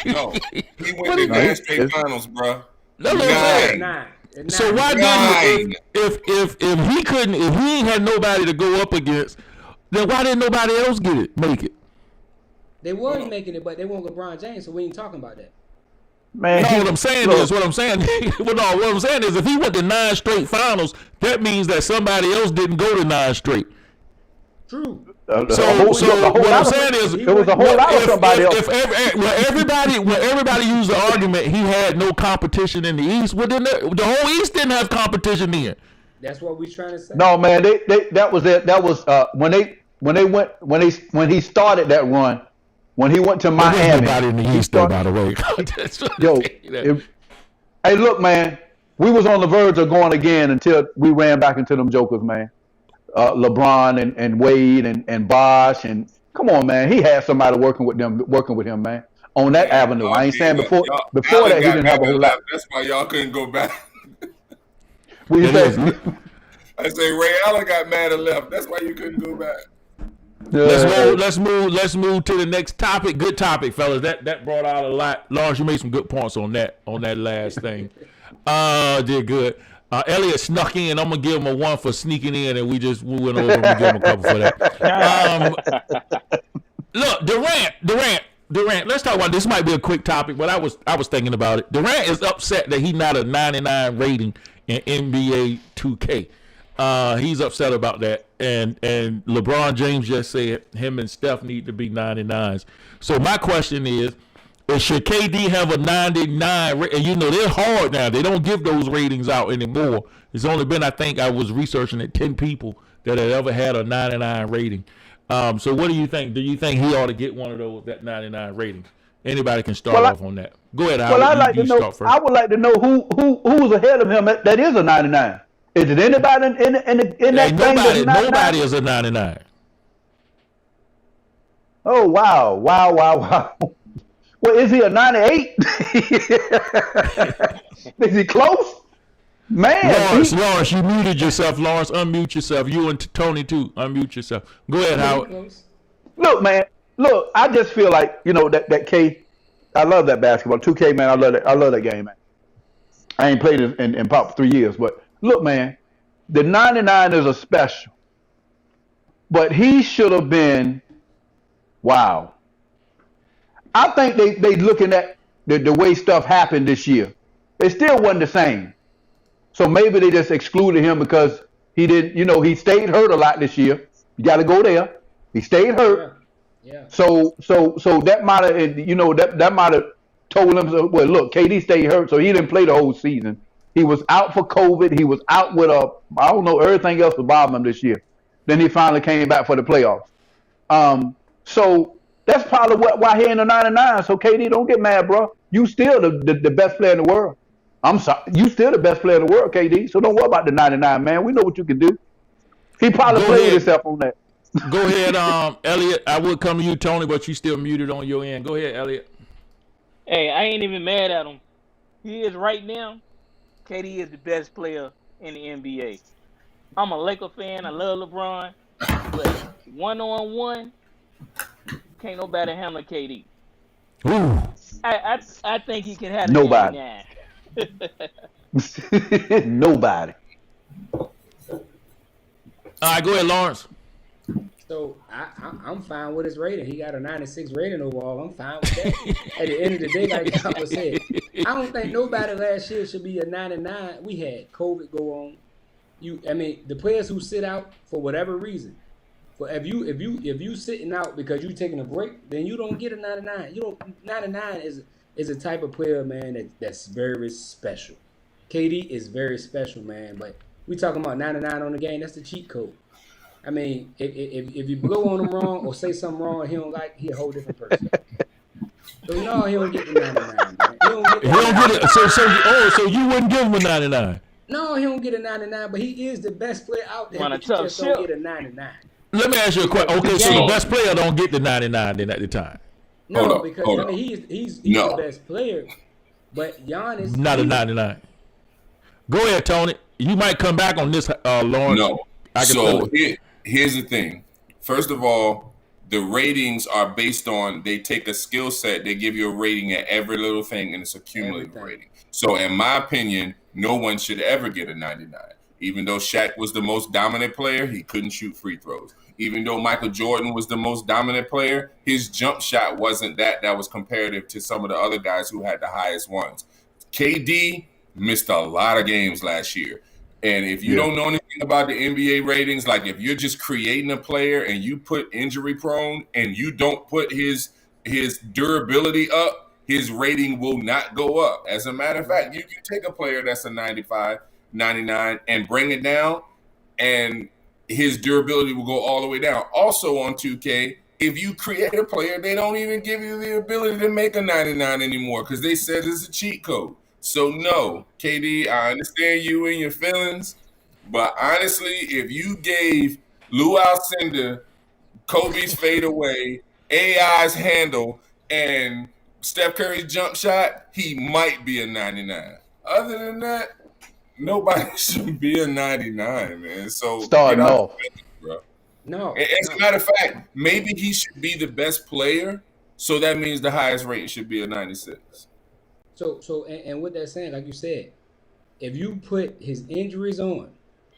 No, he went to 9 straight finals, bro. That's what I'm saying. 9. So why didn't if he couldn't, if he ain't had nobody to go up against, then why didn't nobody else make it? They was making it, but they want LeBron James, so we ain't talking about that. Man, what I'm saying is if he went to 9 straight finals, that means that somebody else didn't go to 9 straight. True. What I'm saying is, it was a whole lot of somebody else. When everybody used the argument he had no competition in the East, well then the whole East didn't have competition then. That's what we trying to say. No, man, that was it. That was when he started that run, when he went to Miami. Nobody in the East, though, by the way. Hey, look, man, we was on the verge of going again until we ran back into them jokers, man. LeBron and Wade and Bosh and come on, man, he had somebody working with him, man, on that avenue. I ain't saying before that he didn't have a whole lot. That's why y'all couldn't go back. What you say? I say Ray Allen got mad and left. That's why you couldn't go back. Let's move to the next topic. Good topic, fellas. That brought out a lot. Lawrence, you made some good points on that last thing. Did good. Elliot snuck in. I'm gonna give him a 1 for sneaking in, and we went over and we give him a couple for that. Look, Durant. Let's talk about this. Might be a quick topic, but I was thinking about it. Durant is upset that he's not a 99 rating in NBA 2K. He's upset about that, and LeBron James just said him and Steph need to be 99s. So my question is should KD have a 99? And you know they're hard now. They don't give those ratings out anymore. It's only been, I think I was researching it, 10 people that had ever had a 99 rating. So what do you think? Do you think he ought to get one of that 99 rating? Anybody can start off on that. Go ahead, Howard. Well, I would like to know who's ahead of him that is a 99. Is it anybody in that thing? Nobody is a 99. Oh wow. Well, is he a 98? Is he close? Man. Lawrence, you muted yourself. Lawrence, unmute yourself. You and Tony, too. Unmute yourself. Go ahead, Howard. Look, man. Look, I just feel like, that K, I love that basketball. 2K, man, I love that game, man. I ain't played it in about 3 years. But, look, man, the 99 is a special. But he should have been, wow. I think they looking at the way stuff happened this year. It still wasn't the same. So maybe they just excluded him because he didn't, he stayed hurt a lot this year. You got to go there. He stayed hurt. Yeah. So that might have, that might have told him, well, look, KD stayed hurt, so he didn't play the whole season. He was out for COVID. He was out with I don't know, everything else was bothering him this year. Then he finally came back for the playoffs. So that's probably why he in the 99. So KD, don't get mad, bro. You still the best player in the world. I'm sorry, you still the best player in the world, KD. So don't worry about the 99, man. We know what you can do. He probably Go played ahead. himself on that. Go ahead, Elliot. I would come to you, Tony, but you still muted on your end. Go ahead, Elliot. Hey, I ain't even mad at him. He is right now. KD is the best player in the NBA. I'm a Laker fan. I love LeBron, but one-on-one, can't nobody handle KD. Ooh. I think he can have a Nobody. 99. Nobody. All right, go ahead, Lawrence. So I'm fine with his rating. He got a 96 rating overall. I'm fine with that. At the end of the day, like I was saying, I don't think nobody last year should be a 99. We had COVID go on. The players who sit out for whatever reason. But if you sitting out because you taking a break, then you don't get a 99. 99 is a type of player, man, that's very special. KD is very special, man. But we talking about 99 on the game. That's the cheat code. I mean, if you blow on him wrong or say something wrong he don't like, he a whole different person. So no, he don't get the 99, man. He don't get it. So you wouldn't give him a 99? No, he don't get a 99, but he is the best player out there. But you just don't get a 99. Let me ask you a question. Okay, so the best player don't get the 99 then at the time. No, because he's the best player, but Giannis not a 99. Go ahead, Tony. You might come back on this, Lawrence. No. Here's the thing. First of all, the ratings are based on, they take a skill set, they give you a rating at every little thing, and it's a cumulative rating. So in my opinion, no one should ever get a 99. Even though Shaq was the most dominant player, he couldn't shoot free throws. Even though Michael Jordan was the most dominant player, his jump shot wasn't that was comparative to some of the other guys who had the highest ones. KD missed a lot of games last year. And if you don't know anything about the NBA ratings, like if you're just creating a player and you put injury prone and you don't put his durability up, his rating will not go up. As a matter of fact, you can take a player that's a 95, 99 and bring it down, and his durability will go all the way down. Also on 2K, if you create a player, they don't even give you the ability to make a 99 anymore because they said it's a cheat code. So no, KD, I understand you and your feelings, but honestly, if you gave Lou Alcindor, Kobe's fadeaway, AI's handle, and Steph Curry's jump shot, he might be a 99. Other than that, nobody should be a 99, man. So starting off, bro. No. As a matter of fact, maybe he should be the best player, so that means the highest rating should be a 96. So with that saying, like you said, if you put his injuries on,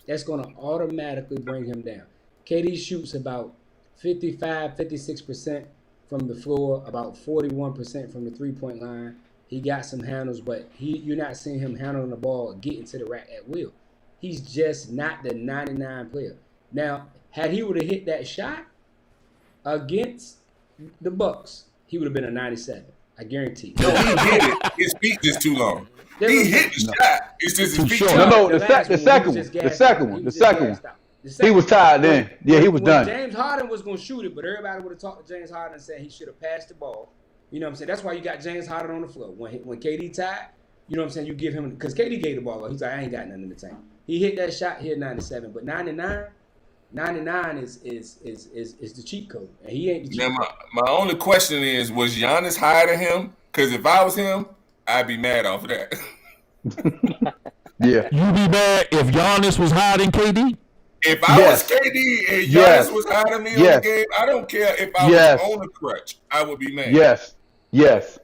that's going to automatically bring him down. KD shoots about 55, 56% from the floor, about 41% from the three-point line. He got some handles, but you're not seeing him handling the ball, getting to the rack at will. He's just not the 99 player. Now, had he would have hit that shot against the Bucks, he would have been a 97. I guarantee. No, he hit it. His feet just too long. He hit the shot. It's just his feet too long. No, the second one. He was tired then. Yeah, he was done. James Harden was going to shoot it, but everybody would have talked to James Harden and said he should have passed the ball. You know what I'm saying? That's why you got James Harden on the floor. When KD tied, you know what I'm saying? You give him, because KD gave the ball up. He's like, I ain't got nothing in the tank. He hit that shot, he hit 97. But 99 is the cheat code. And he ain't the cheat code. My only question is, was Giannis higher than him? Because if I was him, I'd be mad off of that. Yeah. You be mad if Giannis was higher than KD? If I was KD and Giannis was higher than me on the game, I don't care if I was on the crutch. I would be mad. Yes.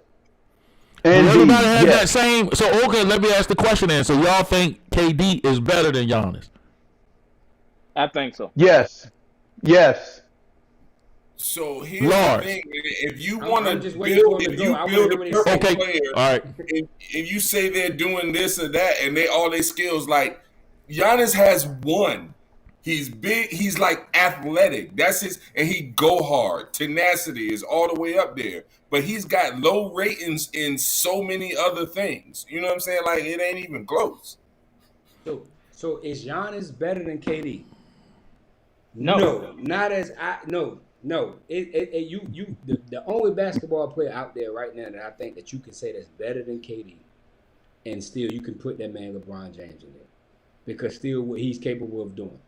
And everybody has that same. So, okay, let me ask the question then. So, y'all think KD is better than Giannis? I think so. Yes. So here's the thing: if you want to build a perfect player, all right. If you say they're doing this or that, and all their skills, like Giannis has one. He's big. He's like athletic. That's his, and he go hard. Tenacity is all the way up there. But he's got low ratings in so many other things. You know what I'm saying? Like it ain't even close. So is Giannis better than KD? No. Not as I no. The only basketball player out there right now that I think that you can say that's better than KD, and still you can put that man LeBron James in there, because still what he's capable of doing.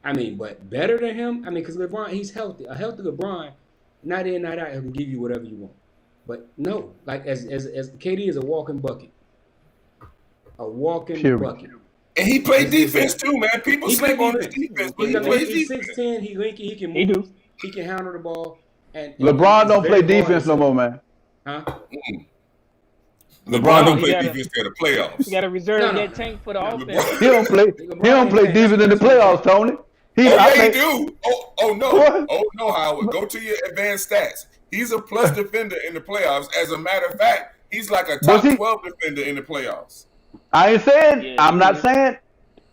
I mean, but better than him. I mean, because LeBron, he's healthy. A healthy LeBron, night in, night out, he can give you whatever you want. But no, like as KD is a walking bucket, bucket. And he played defense too, man. People sleep on his defense, but he plays defense. He's 6'10", he linky, he can move, he can handle the ball. And LeBron don't play defense no more, man. Huh? LeBron don't play defense in the playoffs. You got to reserve that tank for the offense. He don't play defense in the playoffs, Tony. He do. Oh no. What? Oh no, Howard. Go to your advanced stats. He's a plus defender in the playoffs. As a matter of fact, he's like a top 12 defender in the playoffs. I ain't saying. I'm not saying.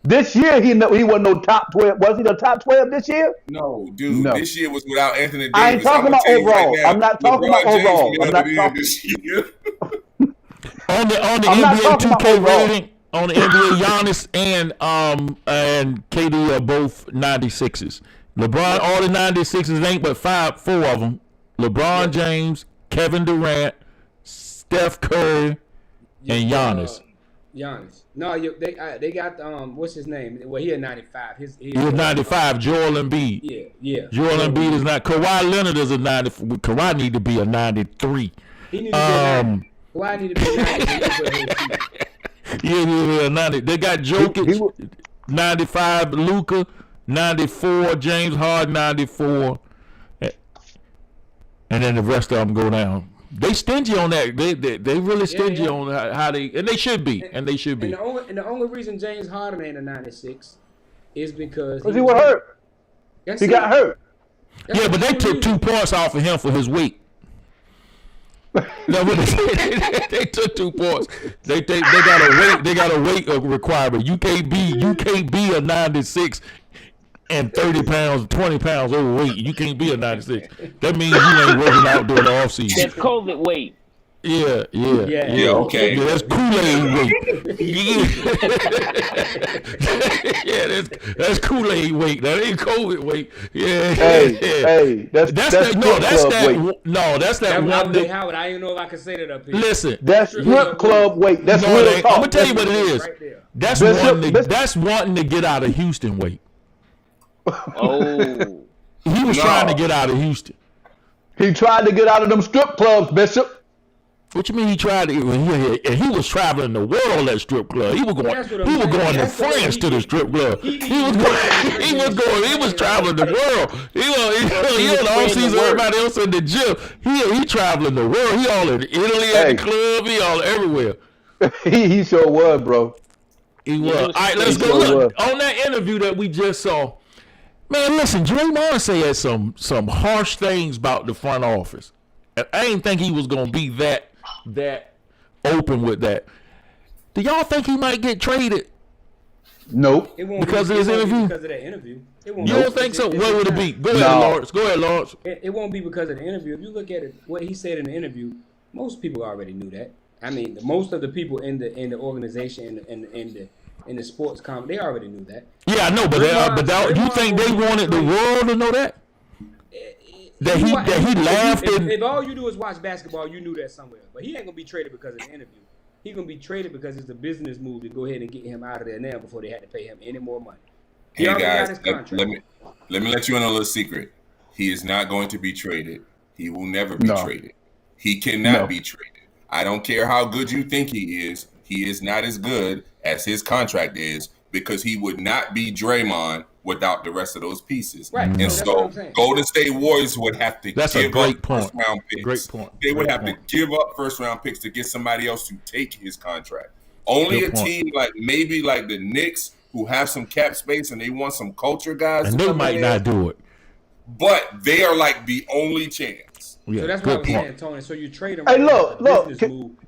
This year he wasn't no top 12. Was he the top 12 this year? No, dude. No. This year was without Anthony Davis. I ain't talking about overall. Right, I'm not talking about overall. I'm not talking this year. on the NBA 2K rating, on the NBA, Giannis and KD are both 96s. LeBron, all the 96s ain't but 4 of them. LeBron James, Kevin Durant, Steph Curry, and Giannis. Giannis. No, they got what's his name? Well, he had 95. He was 95. Joel Embiid. Yeah. Joel Embiid is not. Kawhi Leonard is a 90. Kawhi need to be a 93. He need to be a 90. Kawhi need to be a 90. Yeah, 90. They got Jokic, 95. Luka, 94. James Harden, 94. And then the rest of them go down. They stingy on that. They really stingy on how they, and they should be. And the only reason James Harden ain't a 96 is because he was hurt. He got hurt. Yeah, but they took 2 points off of him for his weight. No, but they took 2 points. They got a weight requirement. You can't be a 96 and 30 pounds, 20 pounds overweight. You can't be a 96. That means you ain't working out during the off season. That's COVID weight. Yeah, okay. Yeah, that's Kool-Aid weight. Yeah, that's Kool-Aid weight. That ain't COVID weight. Yeah. Hey, that's that weight. No, that's that one. Howard, I didn't know if I could say that up here. Listen, that's strip club weight. That's real talk. I'm gonna tell you what it is. Right, that's wanting to get out of Houston weight. Oh, he was trying to get out of Houston. He tried to get out of them strip clubs, Bishop. What you mean he tried to? He was traveling the world at strip club. He was going to France to the strip club. He was traveling the world. He on the off season. Everybody else in the gym. He traveling the world. He all in Italy at the club. He all everywhere. He sure was, bro. He was. All right, let's go look on that interview that we just saw. Man, listen, Draymond said some harsh things about the front office. And I didn't think he was gonna be that open with that. Do y'all think he might get traded? Nope. Because of his interview? Because of that interview. You don't think so? What would it be? Go ahead, Lawrence. It won't be because of the interview. If you look at it, what he said in the interview, most people already knew that. I mean, most of the people in the organization in the sports comp, they already knew that. Yeah, I know, but you think they wanted the world to know that? That he laughed. If all you do is watch basketball, you knew that somewhere. But he ain't gonna be traded because of the interview. He's gonna be traded because it's a business move to go ahead and get him out of there now before they had to pay him any more money. Hey guys, let me let you in on a little secret. He is not going to be traded. He will never be traded. He cannot be traded. I don't care how good you think he is. He is not as good as his contract is, because he would not be Draymond without the rest of those pieces. Right. And so Golden State Warriors would have to give up first-round picks. Great point. They would have to give up first-round picks to get somebody else to take his contract. Only a team like maybe like the Knicks, who have some cap space and they want some culture guys. And they might not do it. But they are like the only chance. Yeah, so that's what I was saying, Tony. So you trade him. Hey, look.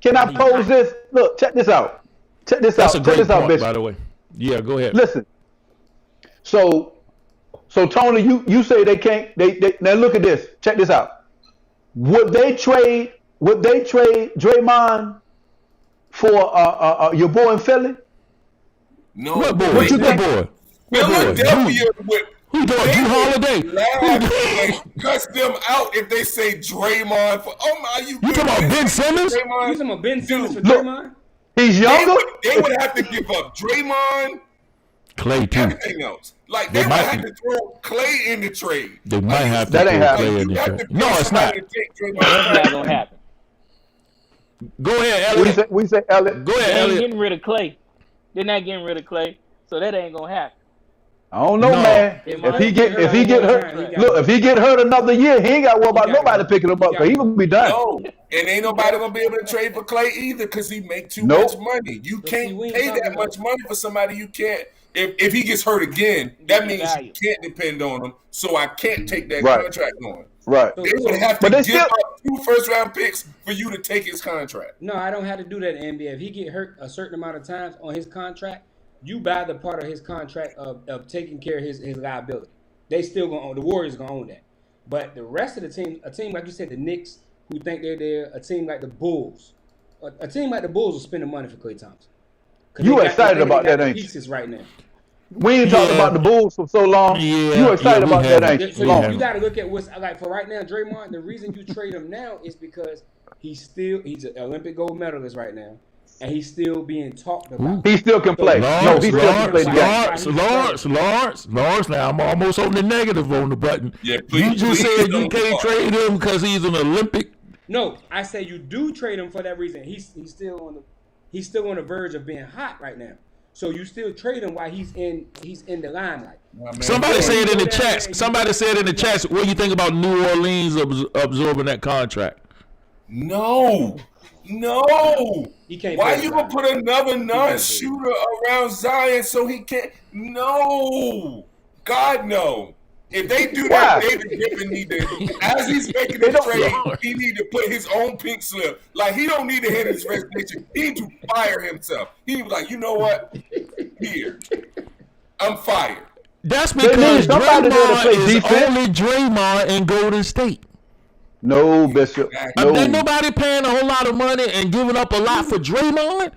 Can I pose this? Look, check this out. That's a great point, by the way. Yeah, go ahead. Listen. So So Tony, you say they can't. They now look at this. Check this out. Would they trade Draymond for your boy in Philly? No, What boy? What you What think? boy? Philadelphia would. Who doing? Drew Holiday? Laugh and cuss them out if they say Draymond for. Oh my, you talking about Ben Simmons? You talking about Ben Simmons for Look, Draymond? He's younger. They would have to give up Draymond, Clay too. everything else. Like they would have to throw Clay in the trade. They might have to That ain't throw happening. Clay in You the have trade. to No, pay it's not. somebody to take Draymond That's not out. gonna happen. Go ahead, We Elliot. say Elliot. Go They ahead, ain't Elliot. getting rid of Clay. They're not getting rid of Clay, so that ain't gonna happen. I don't know, No. man. If If he get hurt, look. If he get hurt another year, he ain't got to worry about nobody picking him up. Cause he gonna be done. No, and ain't nobody gonna be able to trade for Clay either because he make too Nope. much money. You But can't see, we ain't pay talking that about- much money for somebody you can't. If he gets hurt again, that means you can't depend on him. So I can't take that Right. contract on. Right. They would have to But they give still- up 2 first-round picks for you to take his contract. No, I don't have to do that in NBA. If he get hurt a certain amount of times on his contract, you buy the part of his contract of taking care of his liability. They still gonna own. The Warriors gonna own that. But the rest of the team, a team like you said, the Knicks, who think they're there, a team like the Bulls, a team like the Bulls will spend the money for Klay Thompson. 'Cause You they got- excited they about got that, the ain't you? pieces right now. We ain't talking Yeah. about the Bulls for so long. Yeah, You excited we about that, haven't. ain't So you? We you haven't. got to look at what's like for right now. Draymond, the reason you trade him now is because he's an Olympic gold medalist right now, and he's still being talked about. He still can play. No, Lawrence, he still can play the game. Lawrence. Now I'm almost on the negative on the button. Yeah, You please, just please said you don't can't talk. trade him because he's an Olympic. No, I say you do trade him for that reason. He's still on the verge of being hot right now. So you still trade him while he's in the limelight. Somebody said in the Yeah. chat. Somebody said in the chat. What do you think about New Orleans absorbing that contract? No. He can't. Why play you Zion. gonna put another play. non-shooter around Zion so he can't? No. God, no. If they do that, Why? David Griffin need to, as he's making the trade, he need to put his own pink slip. Like, he don't need to hit his resignation. He need to fire himself. He was like, you know what? Here. I'm fired. That's They need because somebody there to play Draymond is defense. only Draymond in Golden State. No, Bishop. Ain't No, nobody paying a whole lot of money and giving up a lot for Draymond.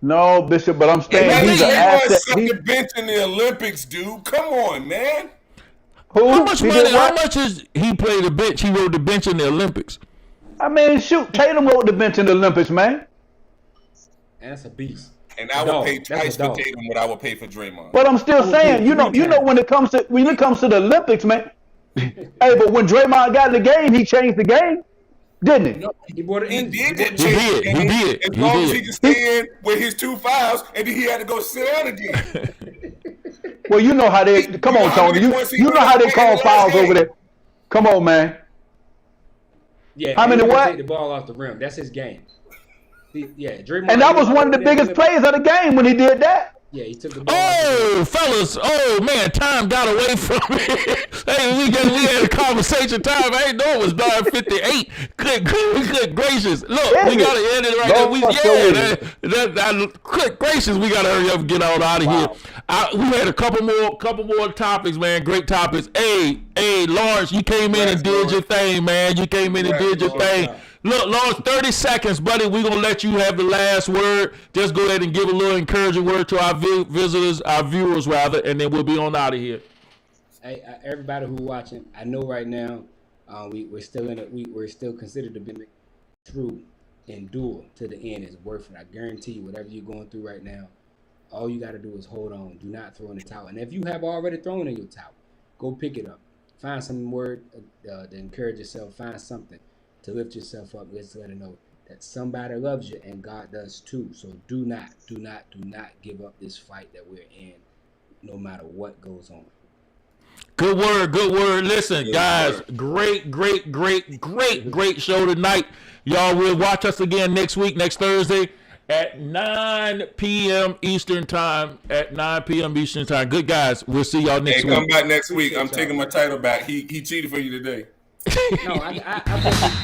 no, Bishop. But I'm And saying that he's an Draymond asset. sucked the bench in the Olympics, dude. Come on, man. Who? How much He money? did How what? much is he played the bench? He rode the bench in the Olympics. I mean, shoot, Tatum rode the bench in the Olympics, man. And that's a beast. And I would Dog. pay That's a twice for dog. Tatum what I would pay for Draymond. But I'm still saying, you know, when it comes to the Olympics, man. Hey, but when Draymond got in the game, he changed the game, didn't he? No, He brought it he in. did. He did. He did. As He long as did. he could stay in with his 2 fouls, and then he had to go sit down again. Well, you know how they come on, Tony. You know how they call fouls over there. Come on, man. Yeah. How and many he can what? Take the ball off the rim. That's his game. Draymond. And that was one of the biggest plays of the game when he did that. Yeah, he took the ball. off the rim. Oh, fellas! Oh man, time got away from me. Hey, we had a conversation. Time I ain't know it was 9:58. Good gracious! Look, we gotta end it right there. Good gracious, we gotta hurry up and get on out of here. We had a couple more topics, man. Great topics. Hey, Lawrence, you came in and did your thing, man. You came in and did your thing. Look, Lawrence, 30 seconds, buddy. We're going to let you have the last word. Just go ahead and give a little encouraging word to our visitors, our viewers, rather, and then we'll be on out of here. Hey, everybody who's watching, I know right now we're still we're still considered to be through, endure to the end is worth it. I guarantee you, whatever you're going through right now, all you got to do is hold on. Do not throw in the towel. And if you have already thrown in your towel, go pick it up. Find some word to encourage yourself. Find something to lift yourself up. Let's let it know that somebody loves you and God does too. So do not give up this fight that we're in, no matter what goes on. Good word. Listen, guys, great show tonight. Y'all will watch us again next Thursday at 9 p.m. Eastern time. Good guys. We'll see y'all next week. Come back next week. I'm taking my title back. He cheated for you today. No, I